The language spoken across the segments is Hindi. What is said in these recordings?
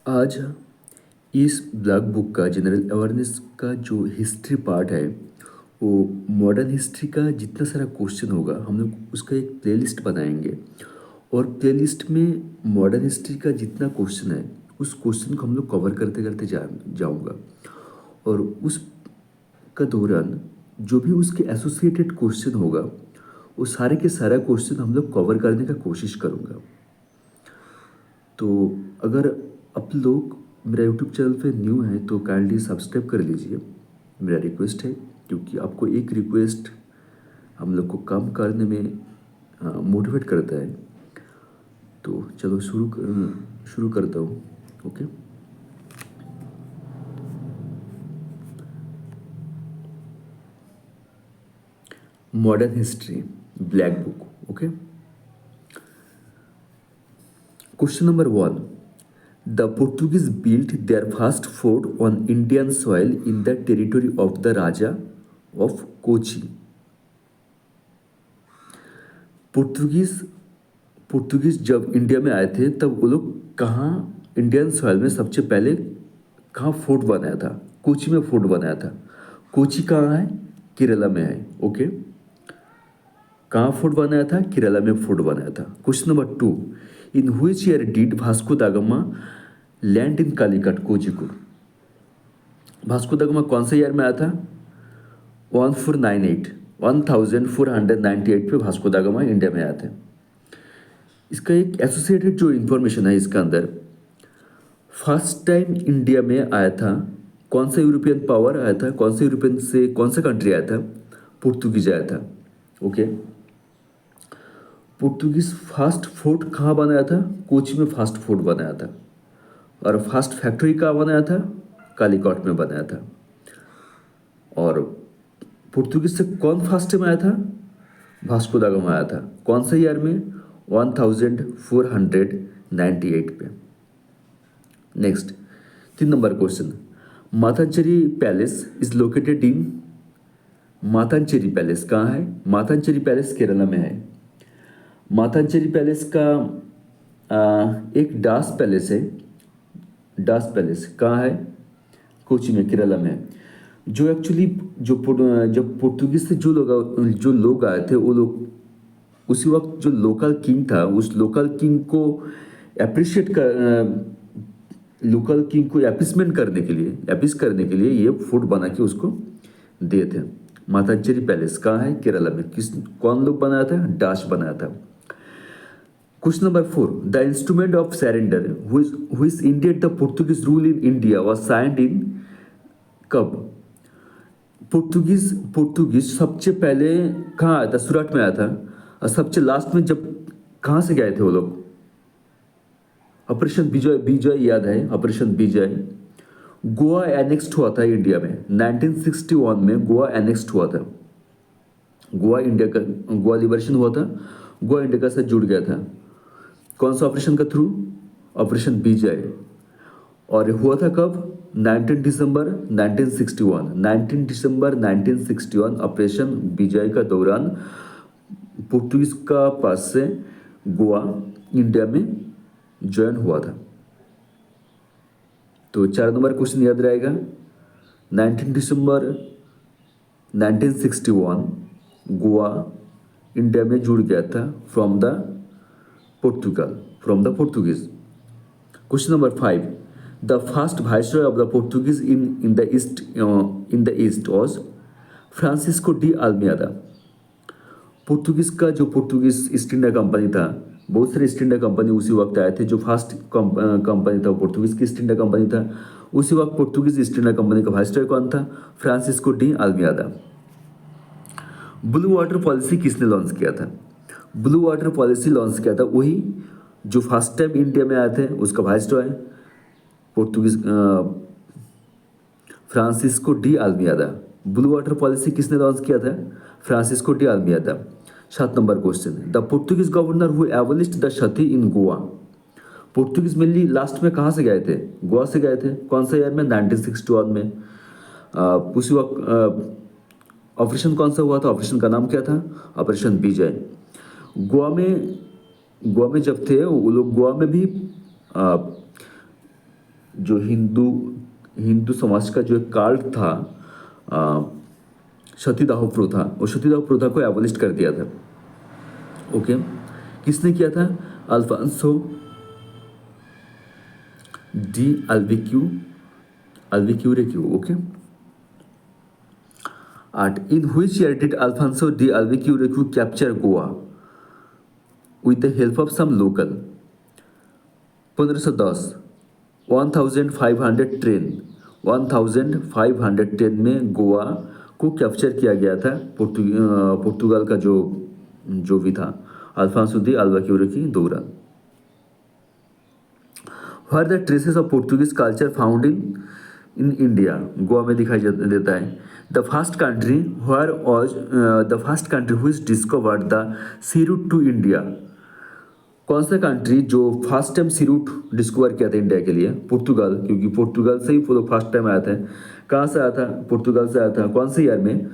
आज इस ब्लॉग बुक का जनरल अवेयरनेस का जो हिस्ट्री पार्ट है वो मॉडर्न हिस्ट्री का जितना सारा क्वेश्चन होगा हम लोग उसका एक प्लेलिस्ट बनाएंगे। और प्लेलिस्ट में मॉडर्न हिस्ट्री का जितना क्वेश्चन है उस क्वेश्चन को हम लोग कवर करते करते जाऊंगा। और उस का दौरान जो भी उसके एसोसिएटेड क्वेश्चन होगा वो सारे के सारा क्वेश्चन हम लोग कवर करने का कोशिश करूँगा। तो अगर आप लोग मेरा यूट्यूब चैनल पे न्यू है तो काइंडली सब्सक्राइब कर लीजिए, मेरा रिक्वेस्ट है, क्योंकि आपको एक रिक्वेस्ट हम लोग को काम करने में मोटिवेट करता है। तो चलो शुरू करता हूँ। Okay, modern history black book. Okay, question number 1, the Portuguese built their first fort on Indian soil in the territory of the Raja of Kochi. Portuguese जब इंडिया में आए थे तब वो लोग कहाँ इंडियन सॉइल में सबसे पहले कहाँ फोर्ट बनाया था? कोची में फोर्ट बनाया था। कोची कहाँ है? केरला में है। ओके, कहाँ फोर्ट बनाया था? केरला में फोर्ट बनाया था। Question number 2, in which year did Vasco da Gama land in Calicut Kozhikode? Vasco da Gama कौन से ईयर में आया था? 1498 पे वास्को दा गामा इंडिया में आया था। इसका एक एसोसिएटेड जो इंफॉर्मेशन है इसके अंदर, फर्स्ट टाइम इंडिया में आया था कौन सा यूरोपियन पावर आया था? कौन से यूरोपियन से कौन सा कंट्री आया था? पुर्तगीज आया था। ओके, पुर्तगीज फास्ट फोर्ट कहाँ बनाया था? कोची में फास्ट फोर्ट बनाया था। और फास्ट फैक्ट्री कहाँ बनाया था? कालीकॉट में बनाया था। और पुर्तगीज से कौन फास्ट में आया था? वास्को दा गामा आया था। कौन से ईयर में? 1498 पे। Next, 3 number question, Mattancherry palace is located in, Mattancherry palace कहाँ है? मातांचेरी पैलेस केरला में है। मातांचेरी पैलेस का एक डास पैलेस है। डास पैलेस कहाँ है? कोची में, केरला में है। जो एक्चुअली जब पुर्तगीज से जो लोग आए थे वो लोग उसी वक्त जो लोकल किंग था उस लोकल किंग को एपिसमेंट करने के लिए ये फोर्ट बना के उसको दिए थे। मातांचेरी पैलेस कहाँ है? केरला में। कौन लोग बनाया था? डाच बनाया था। Question number 4, the instrument of surrender which ended the Portuguese rule in India was signed in, कब? पुर्तगीज सबसे पहले कहाँ आया था? सूरत में आया था। और सबसे लास्ट में जब कहाँ से गए थे वो लोग? ऑपरेशन विजय याद है? ऑपरेशन विजय। गोवा एनेक्स्ड हुआ था इंडिया में 1961 में। गोवा एनेक्स्ड हुआ था। गोवा लिबरेशन हुआ था। गोवा इंडिया का साथ जुड़ गया था। कौन सा ऑपरेशन का थ्रू? ऑपरेशन विजय। और हुआ था कब? 19 दिसंबर 1961 ऑपरेशन विजय का दौरान पुर्तगीज का पास से गोवा इंडिया में ज्वाइन हुआ था। तो 4 नंबर क्वेश्चन याद रहेगा। 19 दिसंबर 1961 गोवा इंडिया में जुड़ गया था from the Portuguese. Question number 5, the first viceroy of the Portuguese in the east was Francisco de Almeida. Portuguese East India company था। बहुत सारे ईस्ट इंडिया कंपनी उसी वक्त आए थे। जो फर्स्ट कंपनी था पोर्तुगीज की ईस्ट इंडिया कंपनी था। उसी वक्त पोर्तुगीज ईस्ट इंडिया कंपनी का वाइसरॉय कौन था? Francisco de Almeida. Blue water policy किसने लॉन्च किया था? ब्लू वाटर पॉलिसी लॉन्च किया था वही जो फर्स्ट टाइम इंडिया में आए थे, उसका viceroy Portuguese Francisco de Almeida. Blue water policy किसने लॉन्च किया था? Francisco de Almeida. 7 number question, the Portuguese governor who abolished the sati in Goa. Portuguese mainly last में कहाँ से गए थे? गोवा से गए थे। कौन सा ईयर में? 1961 में। उसी वक्त ऑपरेशन कौन सा हुआ था? ऑपरेशन का नाम क्या था? ऑपरेशन विजय। गोवा में जब थे वो लोग गोवा में भी जो हिंदू हिंदू समाज का जो एक काल्ट था, अ, सतीदाह प्रथा, और सतीदाह प्रथा को एबॉलिश कर दिया था। ओके, किसने किया था? Alfonso de Albuquerque. Okay, At in which year did Alfonso de Albuquerque capture Goa with the help of some local? 1510, 1500 train, 1510 में गोवा को कैप्चर किया गया था पुर्तगाल का जो भी था अल्फांसो दी अल्बुक्वेर्के द्वारा। Where the traces of Portuguese culture found in India, Goa में दिखाई देता है। The first country where was the first country which discovered the sea route to India, कौन सा कंट्री जो फर्स्ट टाइम सी रूट डिस्कवर किया था इंडिया के लिए? पुर्तगाल, क्योंकि पुर्तगाल से ही वो लोग फर्स्ट टाइम आया था। कहाँ से आया था? पुर्तगाल से आया था। कौन से ईयर में?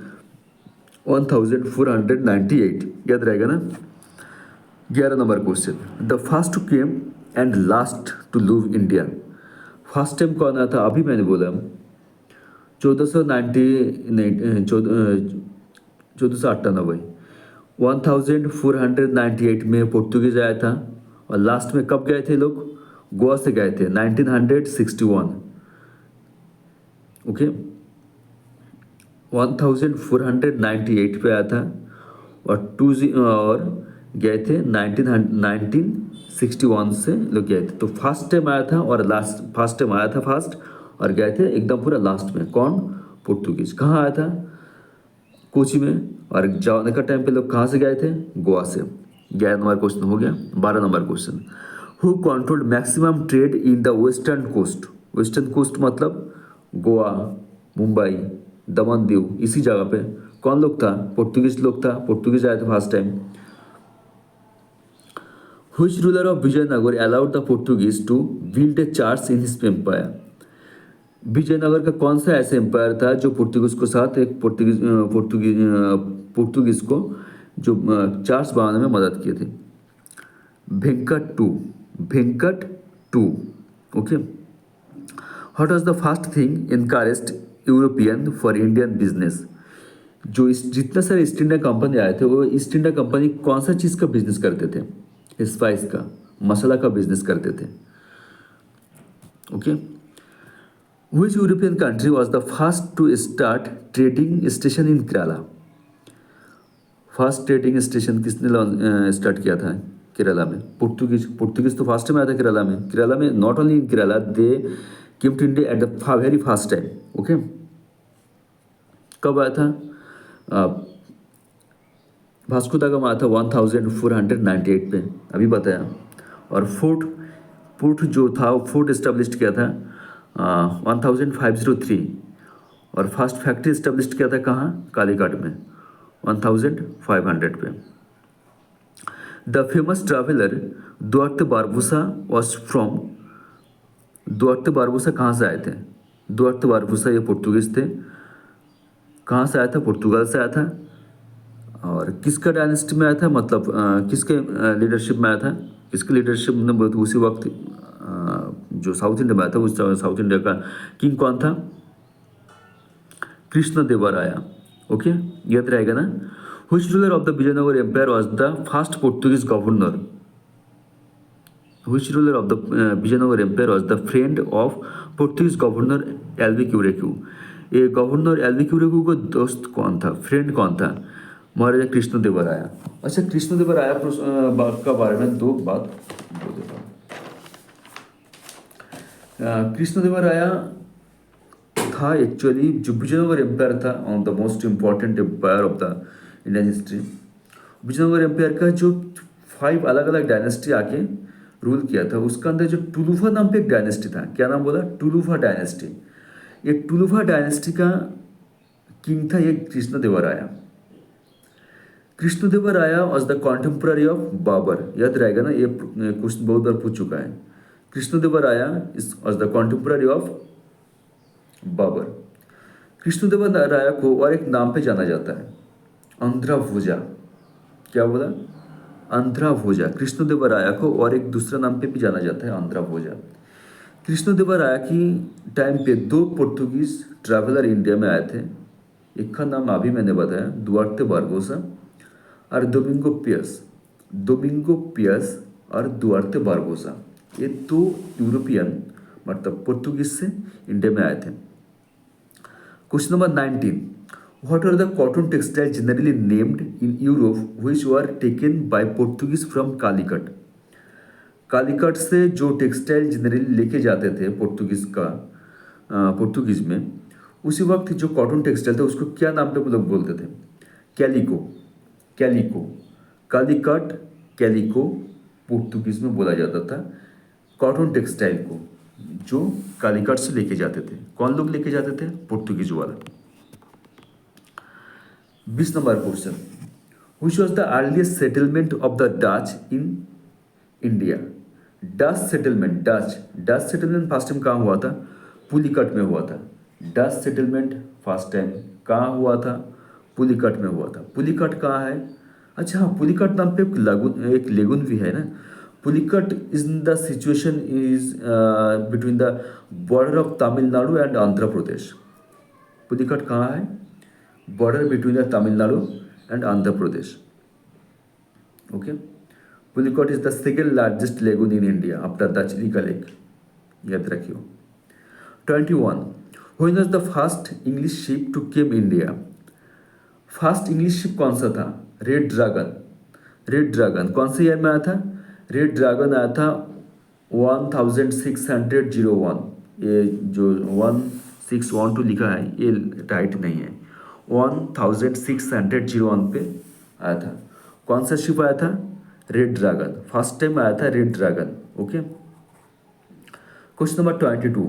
1498, याद रहेगा ना। 11 नंबर question, the first to came and last to leave India, first time कौन आया था? अभी मैंने बोला 1498 1498 में पोर्तुगीज आया था। और लास्ट में कब गए थे लोग? गोवा से गए थे 1961। ओके, 1498 पे आया था और गए थे 1961 से लोग गए थे। तो फर्स्ट टाइम आया था और लास्ट, फर्स्ट टाइम आया था फर्स्ट और गए थे एकदम पूरा लास्ट में। कौन? पोर्तुगीज। कहाँ आया था? कोची में। और जाने का टाइम पे लोग कहाँ से गए थे? गोवा से। 11 नंबर क्वेश्चन हो गया। 12 नंबर question, who controlled maximum trade in the western coast? Western coast मतलब गोवा, मुंबई, दमन दीव, इसी जगह पे कौन लोग था? पोर्तुगीज लोग था। पोर्तुगीज आए थे first time. Which ruler of Vijayanagara allowed the Portuguese to build a church in his empire? Vijayanagara का कौन सा ऐसा एम्पायर था जो पोर्तुगीज को साथ एक पोर्तुगीज को जो चर्च बनाने में मदद किए थे? Venkata two. Okay, what was the first thing encouraged European for Indian business? जो जितने सारे ईस्ट इंडिया कंपनी आए थे वो ईस्ट इंडिया कंपनी कौन सा चीज़ का बिजनेस करते थे? स्पाइस का, मसाला का बिजनेस करते थे। Okay, Which European country was the first to start trading station in Kerala? First trading station किसने स्टार्ट किया था केरला में? पोर्तुगीज तो फर्स्ट टाइम आया था केरला में। केरला में not only in Kerala, they came to India at the very first time. Okay, कब आया था? वास्को दा गामा आया था 1498 पे, अभी बताया। और फोर्ट जो था वो फोर्ट इस्टेब्लिश किया था 1503। और फर्स्ट फैक्ट्री इस्टेब्लिश किया था कहाँ? कालीघाट में 1500 पे। The famous traveller Duarte Barbosa was from, Duarte Barbosa कहाँ से आए थे? दुआर्ते बारबूसा ये पोर्तुगीज थे। कहाँ से आया था? पुर्तगाल से आया था। और किसका डायनेस्टी में आया था? मतलब किसके लीडरशिप में आया था? किसके लीडरशिप में? उसी वक्त जो साउथ इंडिया में आया था उस साउथ इंडिया का किंग कौन था? कृष्णदेवराया। ओके, याद रहेगा ना। Which ruler of the Vijayanagara empire was the first Portuguese governor? Which ruler of the Vijayanagara empire was the friend of Portuguese governor Albuquerque? ये गवर्नर एल्बुक्वेर्के का दोस्त कौन था? फ्रेंड कौन था? महाराजा कृष्णदेवराया। अच्छा, कृष्णदेवराया का बारे में दो बात बोल देता हूँ। कृष्णदेवराया था एक्चुअली जो विजयनगर एम्पायर था, one of the most important empire of the Indian history. Vijayanagara empire का जो 5 अलग अलग डायनेस्टी आके रूल किया था, उसका अंदर जो टुलुफा नाम पे एक डायनेस्टी था। क्या नाम बोला? टुलुफा डायनेस्टी। ये टुलुफा डायनेस्टी का किंग था ये Krishnadevaraya. Krishnadevaraya was the contemporary of Babur. याद रहेगा ना, ये क्वेश्चन बहुत बार पूछ चुका है। Krishnadevaraya was the contemporary of Babur. Krishnadevaraya को और एक नाम पे जाना जाता है, आंध्रभुजा। क्या बोला? आंध्रभुजा। कृष्णदेवराया को और एक दूसरा नाम पे भी जाना जाता है, आंध्रभुजा। कृष्णदेवराय की टाइम पे दो पोर्तुगीज ट्रैवलर इंडिया में आए थे। एक का नाम अभी मैंने बताया, दुआर्ते बारबोसा, और डोमिंगो पियस और दुआर्ते बारबोसा। ये दो यूरोपियन मतलब पोर्तुगीज से इंडिया में आए थे। Question number 19, what are the cotton textile generally named in Europe which were taken by Portuguese from Calicut. Calicut से जो टेक्सटाइल जनरली लेके जाते थे पोर्तुगीज में, उसी वक्त जो कॉटन टेक्सटाइल था उसको क्या नाम पे लोग बोलते थे? Calico. Calico, Calicut calico Portuguese में बोला जाता था कॉटन टेक्सटाइल को, जो कालीकट से लेके जाते थे। कौन लोग लेके जाते थे? पोर्तुगीज वाला। 20 number question, which was the earliest settlement of the Dutch in India. Dutch settlement first time कहाँ हुआ था? पुलिकट में हुआ था। डच सेटलमेंट फर्स्ट टाइम कहाँ हुआ था? पुलिकट में हुआ था। पुलिकट कहाँ है? अच्छा हाँ, पुलिकट नाम पे एक लेगुन भी है ना। Pulicat is the situation is between the border of Tamil Nadu and Andhra Pradesh. Pulicat कहाँ है? Border between the Tamil Nadu and Andhra Pradesh. Okay, Pulicat is the second largest lagoon in India after the Chilika lake, याद रखियो। 21, when was the first English ship to came India. First English ship कौन सा था? Red dragon. रेड ड्रैगन कौन से ईयर में आया था? रेड ड्रैगन आया था 1601। ये जो 1612 लिखा है ये राइट नहीं है, 1601 पे आया था। कौन सा शिप आया था? Red dragon. फर्स्ट टाइम आया था red dragon. Okay, question number 22,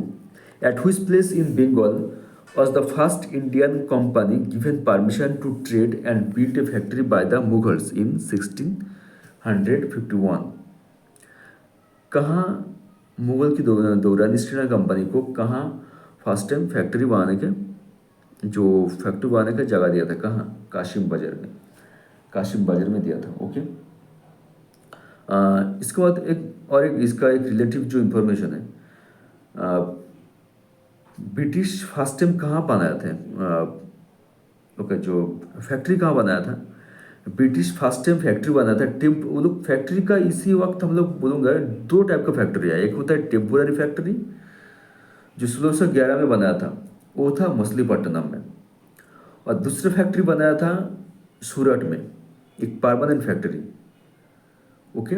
at which place in Bengal was the first Indian company given permission to trade and build a factory by the Mughals in 1651। कहाँ मुगल की दौरान ईस्ट इंडिया कंपनी को कहाँ फर्स्ट टाइम फैक्ट्री बनाने का जगह दिया था? कहाँ? काशिम बाजार में। काशिम बाजार में दिया था। ओके, इसके बाद इसका एक रिलेटिव जो इन्फॉर्मेशन है, ब्रिटिश फर्स्ट टाइम कहाँ बनाया था? ओके, जो फैक्ट्री कहाँ बनाया था? ब्रिटिश फर्स्ट टाइम फैक्ट्री बनाया था वो लोग फैक्ट्री का इसी वक्त हम लोग बोलूँगा दो टाइप का फैक्ट्री है। एक होता है टेम्पोररी फैक्ट्री जो 1611 में बनाया था, वो था मछलीपट्टनम में, और दूसरा फैक्ट्री बनाया था सूरत में, एक परमानेंट फैक्ट्री। ओके,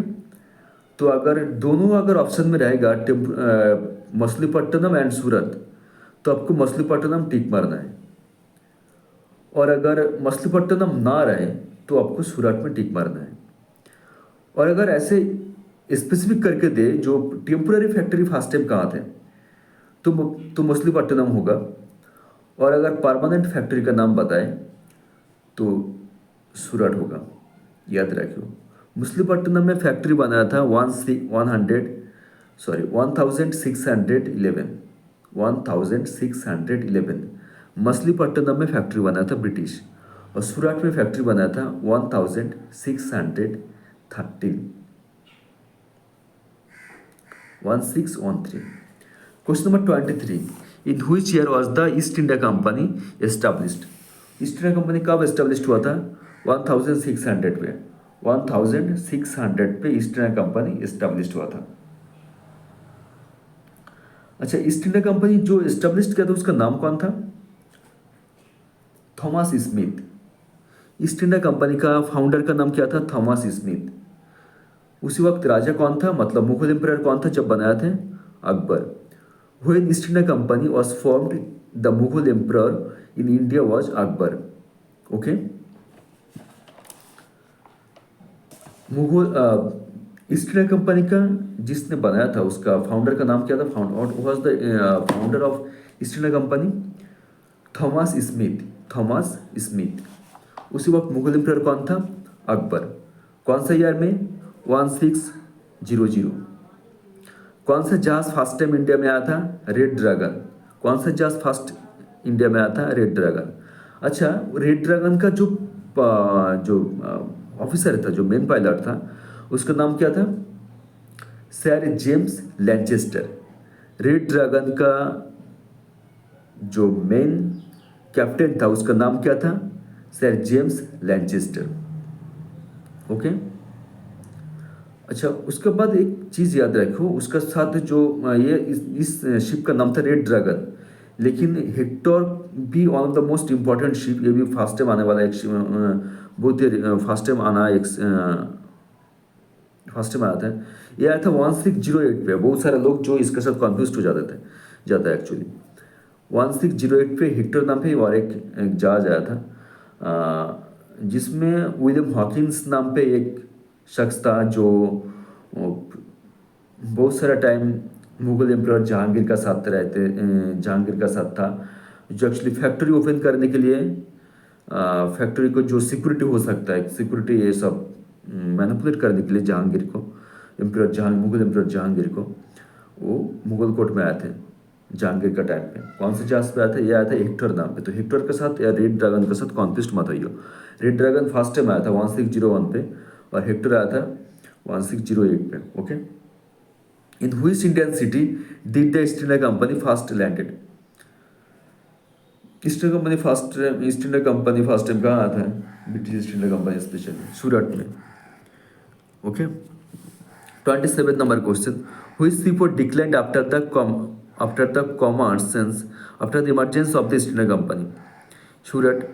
तो अगर ऑप्शन में रहेगा मछलीपट्टनम एंड सूरत, तो आपको मछलीपट्टनम टिक मारना है, और अगर मछलीपट्टनम ना रहे तो आपको सूरत में टिक मारना है। और अगर ऐसे स्पेसिफिक करके दे जो टेम्पोररी फैक्ट्री फर्स्ट टाइम कहाँ थे, तो मछलीपट्टनम होगा, और अगर परमानेंट फैक्ट्री का नाम बताए तो सूरत होगा। याद रखियो, मछलीपट्टनम में फैक्ट्री बनाया था 1611। मछलीपट्टनम में फैक्ट्री बनाया था ब्रिटिश, और सूरत में फैक्ट्री बनाया था 1613। Question number 23, in which year was the East India company established. East India company कब एस्टैब्लिश्ड हुआ था? 1600 पे। 1600 पे ईस्ट इंडिया कंपनी एस्टैब्लिश्ड हुआ था। अच्छा, ईस्ट इंडिया कंपनी जो एस्टैब्लिश्ड किया था उसका नाम कौन था? Thomas Smith. East India company का फाउंडर का नाम क्या था? Thomas Smith. उसी वक्त राजा कौन था, मतलब मुगल एम्परर कौन था जब बनाया थे? Akbar. When east India company was formed the Mughal emperor in India was Akbar. Okay, east India company का जिसने बनाया था उसका फाउंडर का नाम क्या था? Founder of east India company Thomas Smith. उसी वक्त मुगल एम्परर कौन था? अकबर। कौन सा ईयर में? 1600। कौन सा जहाज फर्स्ट टाइम इंडिया में आया था? Red dragon. कौन सा जहाज फर्स्ट इंडिया में आया था? Red dragon. अच्छा, रेड ड्रैगन का जो ऑफिसर था, जो मेन पायलट था, उसका नाम क्या था? Sir James Lancaster. Red dragon का जो मेन कैप्टन था उसका नाम क्या था? Sir James Lancaster. ओके। अच्छा, उसके बाद एक चीज़ याद रखो, उसका साथ जो ये इस शिप का नाम था रेड ड्रैगन, लेकिन हेक्टर भी one of the most important ship, ये भी फर्स्ट टाइम आने वाला एक बहुत ही फर्स्ट टाइम आना एक फर्स्ट टाइम आया था। ये आया था 1608 पे। बहुत सारे लोग जो इसके साथ कन्फ्यूज हो जाता है एक्चुअली। 1608 पे हेक्टर नाम पे और एक जहाज आया था, जिसमें विलियम हॉकिंस नाम पे एक शख्स था जो बहुत सारा टाइम मुगल एम्परर जहांगीर का साथ था, जो एक्चुअली फैक्ट्री ओपन करने के लिए फैक्ट्री को जो सिक्योरिटी हो सकता है, सिक्योरिटी ये सब मैनिपुलेट करने के लिए जहांगीर को, मुगल एम्परर जहांगीर को, वो मुगल कोर्ट में आए थे जहांगीर का टाइम पे। कौन से जहाज पे आया था? ये आया था हेक्टर नाम पे। तो हेक्टर के साथ या रेड ड्रैगन के साथ कॉन्फ्लिक्ट मत होइयो। रेड ड्रैगन फर्स्ट टाइम आया था 1601 पे और हेक्टर आया था 1608 पे। Okay. In which Indian city did the East India company first landed? East India company first time कहाँ आया था? British East India company specially Surat में। Okay. 27 number question, which seaport declined after the commerce after the emergence of the East India Company? Surat.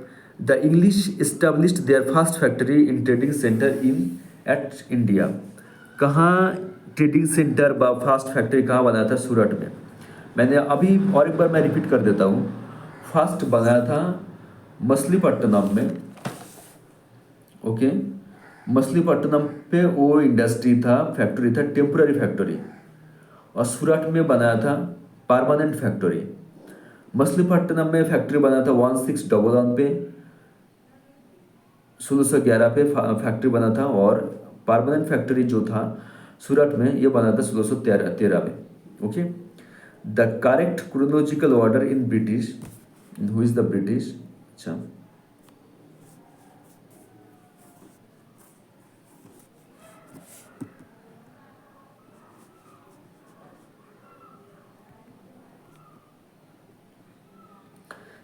The English established their first factory in trading center in at India. कहाँ ट्रेडिंग सेंटर व फर्स्ट फैक्ट्री कहाँ बनाया था? सूरत में। मैंने अभी और एक बार मैं रिपीट कर देता हूँ। फर्स्ट बनाया था मछलीपट्टनम में। ओके। मछलीपट्टनम पे वो इंडस्ट्री था, फैक्ट्री था, टेम्पररी फैक्ट्री। और सूरत में बनाया था परमानेंट फैक्ट्री। मछलीपट्टनम में फैक्ट्री बनाया था 1611 पे, 1611 पे फैक्ट्री बना था। और परमानेंट फैक्ट्री जो था सूरत में, ये बना था 1613 में। Okay. The correct chronological order in British, who is the British? अच्छा,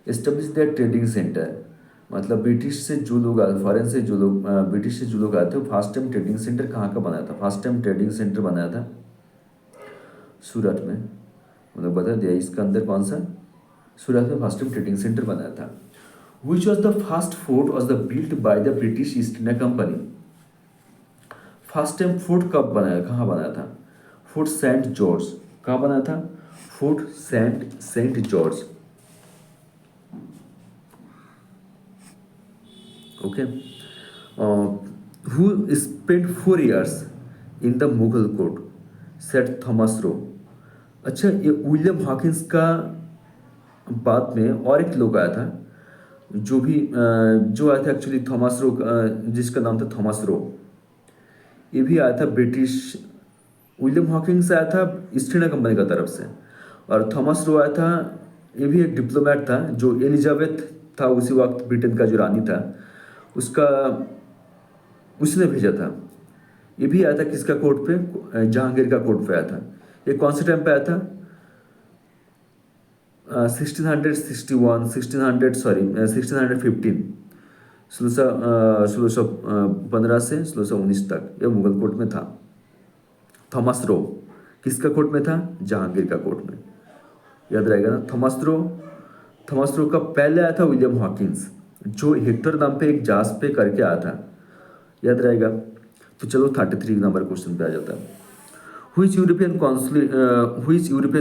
एस्टेब्लिश द ट्रेडिंग सेंटर, मतलब ब्रिटिश से जो लोग आए, फॉरेन से जो लोग, ब्रिटिश से जो लोग आए थे, वो फर्स्ट टाइम ट्रेडिंग सेंटर कहाँ का बनाया था? फर्स्ट टाइम ट्रेडिंग सेंटर बनाया था सूरत में। मतलब बता दिया इसका अंदर कौन सा? सूरत में फर्स्ट टाइम ट्रेडिंग सेंटर बनाया था। Which was the first fort was the built by the British East India company? First time fort कब बनाया, कहाँ बनाया था? Fort saint George. कहाँ बनाया था? Fort saint George. Okay. Who spend 4 years in the Mughal court? Sir Thomas Roe. अच्छा, ये विलियम हॉकिंस का बाद में और एक लोग आया था, जो आया था एक्चुअली थॉमस रो, जिसका नाम था थॉमस रो। ये भी आया था ब्रिटिश। विलियम हॉकिंस आया था ईस्ट इंडिया कंपनी का तरफ से, और थॉमस रो आया था, ये भी एक डिप्लोमेट था, जो एलिजाबेथ था उसी वक्त ब्रिटेन का जो रानी था, उसका उसने भेजा था। ये भी आया था किसका कोर्ट पे? जहांगीर का कोर्ट पे आया था। ये कौन से टाइम पे आया था? 1661, 1600 सॉरी 1615, 1615 से 1619 तक ये मुगल कोर्ट में था। थॉमस रो किसका कोर्ट में था? जहांगीर का कोर्ट में। याद रहेगा ना? थॉमस रो का पहले आया था विलियम हॉकिंस, जो हेक्टर नाम पे एक जहाज पे करके आया था। याद रहेगा? तो चलो 33 नंबर क्वेश्चन पे आ जाता है। Which European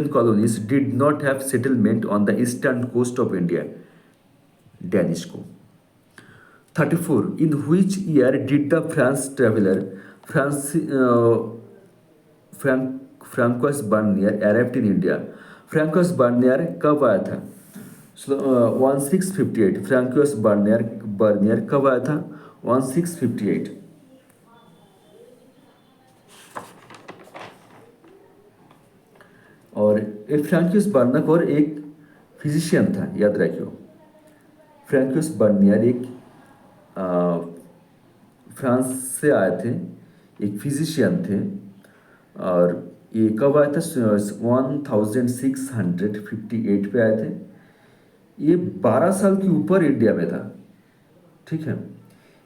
colonies did not have settlement on the eastern coast of India? Danish को। 34. In which year did the France traveler Francois Bernier arrived in India? Francois Bernier कब आया था? 1658। फ्रांकोस बर्नियर कब आया था? 1658। और एक फ्रांकोस बर्नक और एक फिजिशियन था, याद रखियो। फ्रांकोस बर्नियर एक फ्रांस से आए थे, एक फिजिशियन थे, और ये कब आया था? 1658 पे आए थे। ये 12 साल के ऊपर इंडिया में था, ठीक है।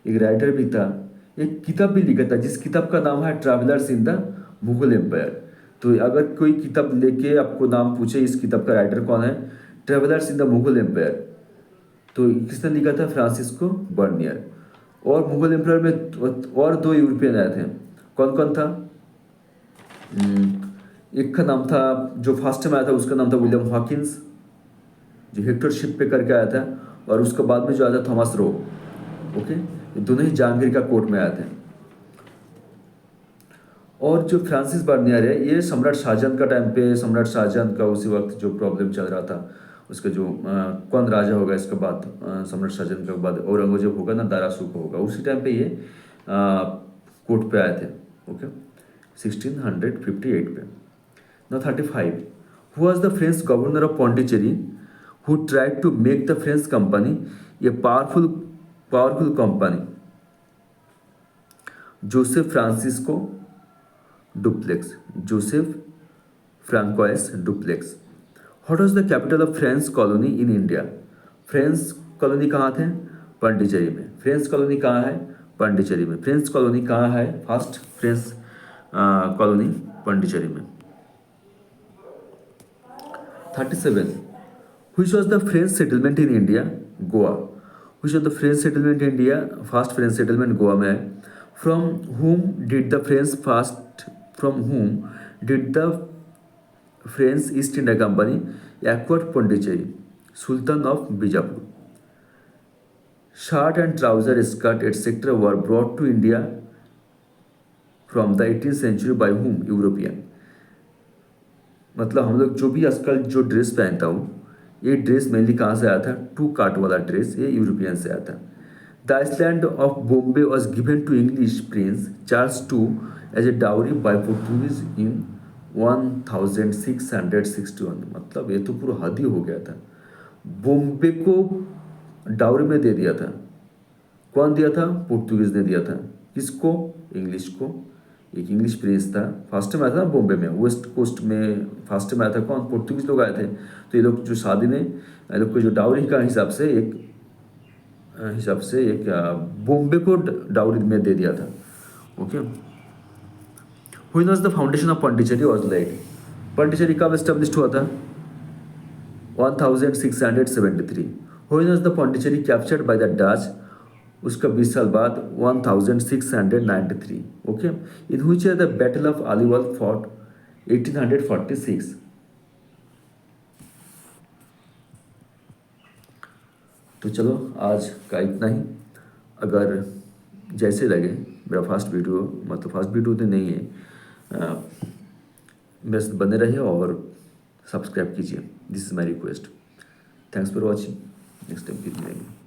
एक राइटर भी था, एक किताब भी लिखा था जिस किताब का नाम है travellers in the Mughal empire. तो अगर कोई किताब लेके आपको नाम पूछे इस किताब का राइटर कौन है, travellers in the Mughal empire, तो किसने लिखा था? Francisco Bernier. और मुगल एम्पायर में और दो यूरोपियन आए थे। कौन कौन था? एक का नाम था, जो फर्स्ट में आया था उसका नाम था विलियम हॉकिंस, जो हेक्टर शिप पे करके आया था। और उसके बाद में जो आया था थॉमस रो। ओके, ये दोनों ही जहांगीर का कोर्ट में आए थे। और जो फ्रांसिस बर्नियर है, ये सम्राट शाहजहां का टाइम पे, सम्राट शाहजहां का उसी वक्त जो प्रॉब्लम चल रहा था, उसका जो कौन राजा होगा इसके बाद, सम्राट शाहजहां के बाद औरंगजेब होगा ना, दारा सुको होगा, उसी टाइम पे ये कोर्ट पे आए थे। ओके, 1658 पे। Now 35. Who was the French governor of Pondicherry who tried to make the French company a powerful company? Joseph Francisco Dupleix. Joseph Francois Dupleix. What was the capital of French colony in India? French colony कहाँ थे? पांडिचेरी में। फ्रेंच कॉलोनी कहाँ है? पांडिचेरी में। फ्रेंच कॉलोनी कहाँ है? फर्स्ट फ्रेंच कॉलोनी पांडिचेरी में। 37. Which was the French settlement in India? Goa. Which was the French settlement in India? First French settlement Goa में है। From whom did the French East India Company acquired Pondicherry? Sultan of Bijapur. Shirt and trouser, skirt, etc. were brought to India from the 18th century by whom? European. मतलब हम लोग जो भी आजकल जो ड्रेस पहनता हूँ, ये ड्रेस मेनली कहाँ से आया था? टू कार्ट वाला ड्रेस ये यूरोपियन से आया था। The island of Bombay was given to English prince Charles II as a dowry by Portuguese in 1661। मतलब ये तो पूरा हद ही हो गया था। बॉम्बे को डाउरी में दे दिया था। कौन दिया था? पोर्तुगीज ने दिया था। किसको? इंग्लिश को। एक इंग्लिश प्रिंस था, फर्स्ट में आया था ना बॉम्बे में, वेस्ट कोस्ट में फर्स्ट में आया था कौन? पोर्तुगीज लोग आए थे। तो ये लोग जो शादी में ये लोग को जो डाउरी का हिसाब से एक बॉम्बे को डाउरी में दे दिया था। Okay, when was the foundation of Pondicherry was laid? Pondicherry कब एस्टेब्लिश हुआ था? 1673। When was the Pondicherry captured by the Dutch? उसका 20 साल बाद 1693। Okay, in which year the battle of Aliwal fought? 1846। तो चलो आज का इतना ही। अगर जैसे लगे मेरा फर्स्ट वीडियो, मतलब फर्स्ट वीडियो तो नहीं है, मेरे साथ बने रहिए और सब्सक्राइब कीजिए। This is my request. Thanks for watching. Next time फिर मिलेंगे।